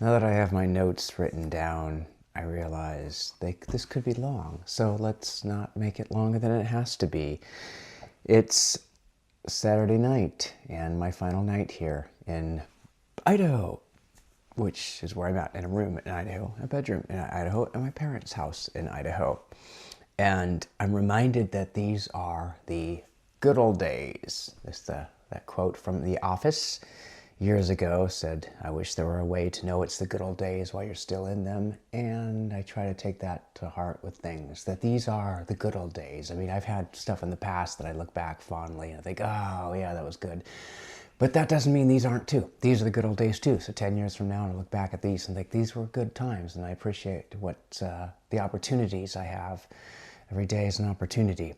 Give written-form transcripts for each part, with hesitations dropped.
Now that I have my notes written down, I realize this could be long, so let's not make it longer than it has to be. It's Saturday night, and my final night here in Idaho, which is where I'm at, in a room in Idaho, a bedroom in Idaho, and my parents' house in Idaho. And I'm reminded that these are the good old days. That quote from The Office years ago said, I wish there were a way to know it's the good old days while you're still in them. And I try to take that to heart with things, that these are the good old days. I mean, I've had stuff in the past that I look back fondly and I think, oh yeah, that was good. But that doesn't mean these aren't too. These are the good old days too. So 10 years from now, I look back at these and think these were good times, and I appreciate the opportunities I have. Every day is an opportunity.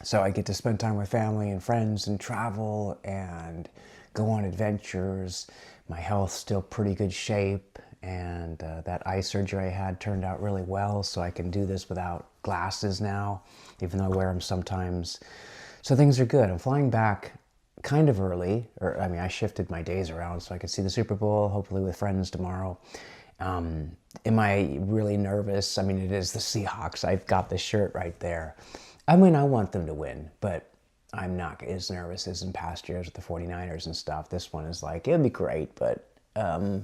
So I get to spend time with family and friends and travel and go on adventures. My health's still pretty good shape, and that eye surgery I had turned out really well, so I can do this without glasses now, even though I wear them sometimes. So things are good. I'm flying back kind of early, I shifted my days around so I could see the Super Bowl, hopefully with friends tomorrow. Am I really nervous? I mean, it is the Seahawks. I've got the shirt right there. I mean, I want them to win, but I'm not as nervous as in past years with the 49ers and stuff. This one is like, it'll be great, but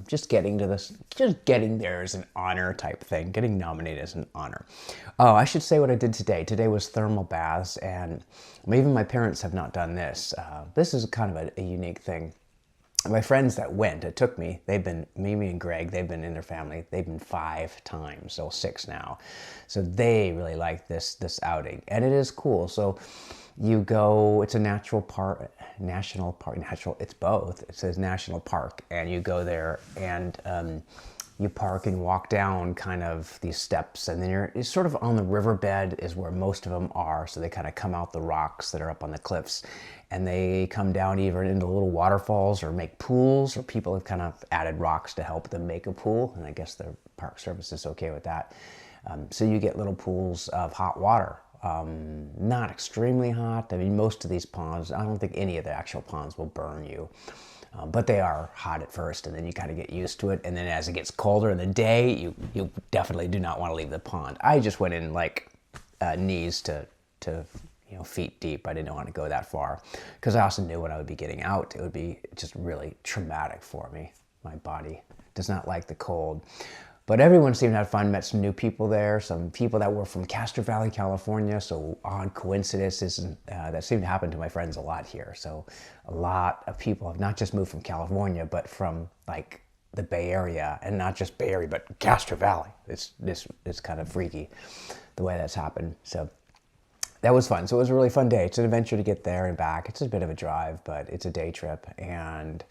just getting there is an honor type thing. Getting nominated is an honor. Oh, I should say what I did today. Today was thermal baths, and even my parents have not done this. This is kind of a unique thing. My friends that went, it took me, they've been, Mimi and Greg, they've been in their family, they've been 5 times, so 6 now. So they really like this outing, and it is cool. So you go, it's a national park, it's both. It says national park, and you go there and you park and walk down kind of these steps, and then you're sort of on the riverbed is where most of them are. So they kind of come out the rocks that are up on the cliffs, and they come down either into little waterfalls or make pools, or people have kind of added rocks to help them make a pool, and I guess the park service is okay with that. So you get little pools of hot water. Not extremely hot. I mean, most of these ponds, I don't think any of the actual ponds will burn you. But they are hot at first, and then you kind of get used to it. And then as it gets colder in the day, you definitely do not want to leave the pond. I just went in like knees to feet deep. I didn't want to go that far because I also knew when I would be getting out, it would be just really traumatic for me. My body does not like the cold. But everyone seemed to have fun, met some new people there, some people that were from Castro Valley, California, so odd coincidences that seem to happen to my friends a lot here. So a lot of people have not just moved from California, but from like the Bay Area, and not just Bay Area, but Castro Valley. It's kind of freaky the way that's happened. So that was fun. So it was a really fun day. It's an adventure to get there and back. It's a bit of a drive, but it's a day trip, and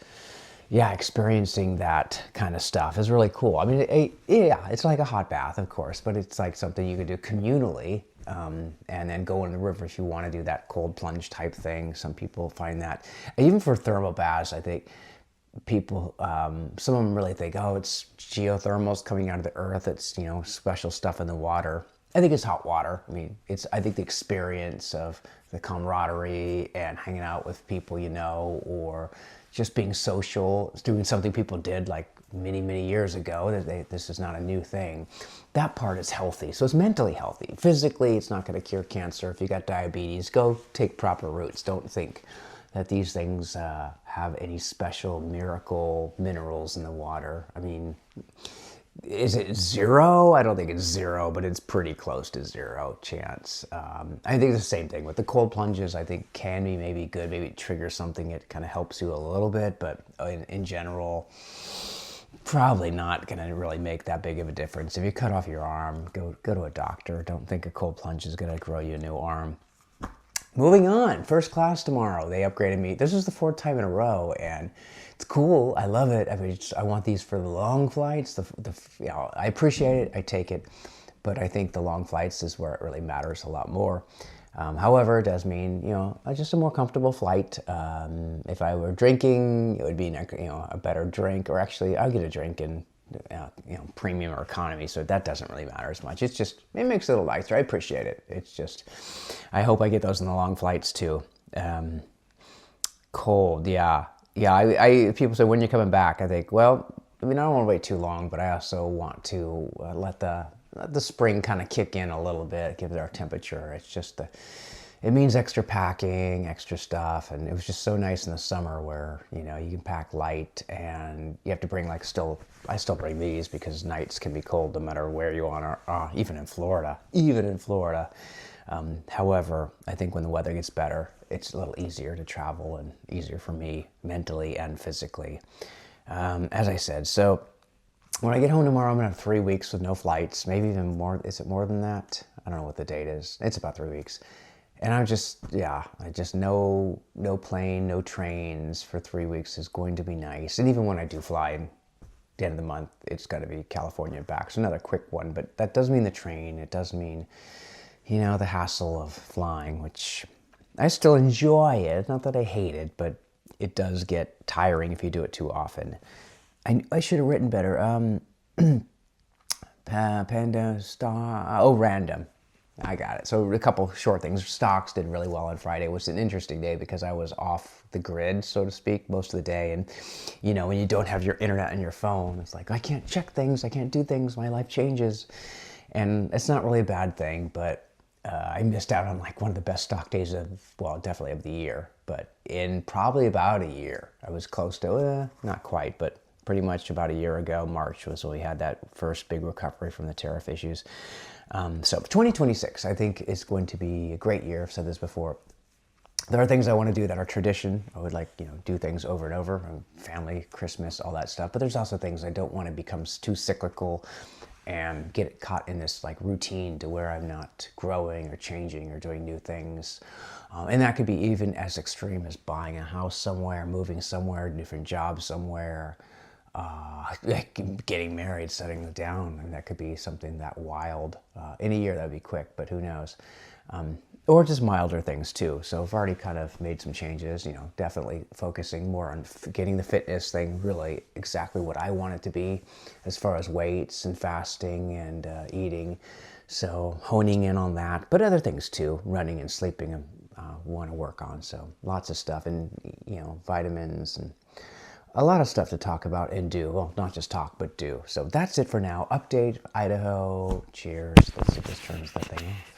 yeah, experiencing that kind of stuff is really cool. I mean, it's like a hot bath, of course, but it's like something you could do communally, and then go in the river if you want to do that cold plunge type thing. Some people find that, even for thermal baths, I think people, some of them really think, oh, it's geothermals coming out of the earth. It's, special stuff in the water. I think it's hot water. I mean, I think the experience of the camaraderie and hanging out with people, or just being social, doing something people did like many, many years ago. This is not a new thing. That part is healthy. So it's mentally healthy. Physically, it's not going to cure cancer. If you got diabetes, go take proper routes. Don't think that these things have any special miracle minerals in the water. I mean, is it zero? I don't think it's zero, but it's pretty close to zero chance. I think it's the same thing with the cold plunges. I think can be maybe good. Maybe it triggers something. It kind of helps you a little bit, but in general, probably not going to really make that big of a difference. If you cut off your arm, go to a doctor. Don't think a cold plunge is going to grow you a new arm. Moving on, first class tomorrow. They upgraded me. This is the 4th time in a row, and it's cool. I love it. I mean, I want these for the long flights. I appreciate it. I take it, but I think the long flights is where it really matters a lot more. However, it does mean just a more comfortable flight. If I were drinking, it would be a better drink, or actually, I'll get a drink in premium or economy, so that doesn't really matter as much. It makes it a little nicer. I appreciate it. It's just, I hope I get those in the long flights too. Cold, yeah. People say, when you're coming back? I think, well, I mean, I don't want to wait too long, but I also want to let the spring kind of kick in a little bit, give it our temperature. It's just it means extra packing, extra stuff, and it was just so nice in the summer where, you know, you can pack light and you have to bring like I still bring these because nights can be cold no matter where you are, even in Florida, however, I think when the weather gets better, it's a little easier to travel and easier for me mentally and physically. As I said, so when I get home tomorrow, I'm gonna have 3 weeks with no flights, maybe even more. Is it more than that? I don't know what the date is. It's about 3 weeks. And I just no plane, no trains for 3 weeks is going to be nice. And even when I do fly at the end of the month, it's got to be California back. So another quick one, but that does mean the train. It does mean, you know, the hassle of flying, which I still enjoy it. Not that I hate it, but it does get tiring if you do it too often. I should have written better. Panda star. Oh, random. I got it. So a couple short things. Stocks did really well on Friday. It was an interesting day because I was off the grid, so to speak, most of the day. And, you know, when you don't have your internet and your phone, it's like, I can't check things. I can't do things. My life changes. And it's not really a bad thing, but I missed out on like one of the best stock days definitely of the year. But in probably about a year, I was close to, not quite, but pretty much about a year ago. March was when we had that first big recovery from the tariff issues. So 2026, I think, is going to be a great year. I've said this before. There are things I want to do that are tradition. I would like, you know, do things over and over, family, Christmas, all that stuff. But there's also things I don't want to become too cyclical and get caught in this like routine to where I'm not growing or changing or doing new things. And that could be even as extreme as buying a house somewhere, moving somewhere, different job somewhere, getting married, settling down, and that could be something that wild. In a year, that'd be quick, but who knows? Or just milder things too. So I've already kind of made some changes, you know, definitely focusing more on getting the fitness thing really exactly what I want it to be as far as weights and fasting and eating. So honing in on that, but other things too, running and sleeping, want to work on. So lots of stuff, and, you know, vitamins and a lot of stuff to talk about and do. Well, not just talk, but do. So that's it for now. Update, Idaho. Cheers. Let's see if this turns that thing off.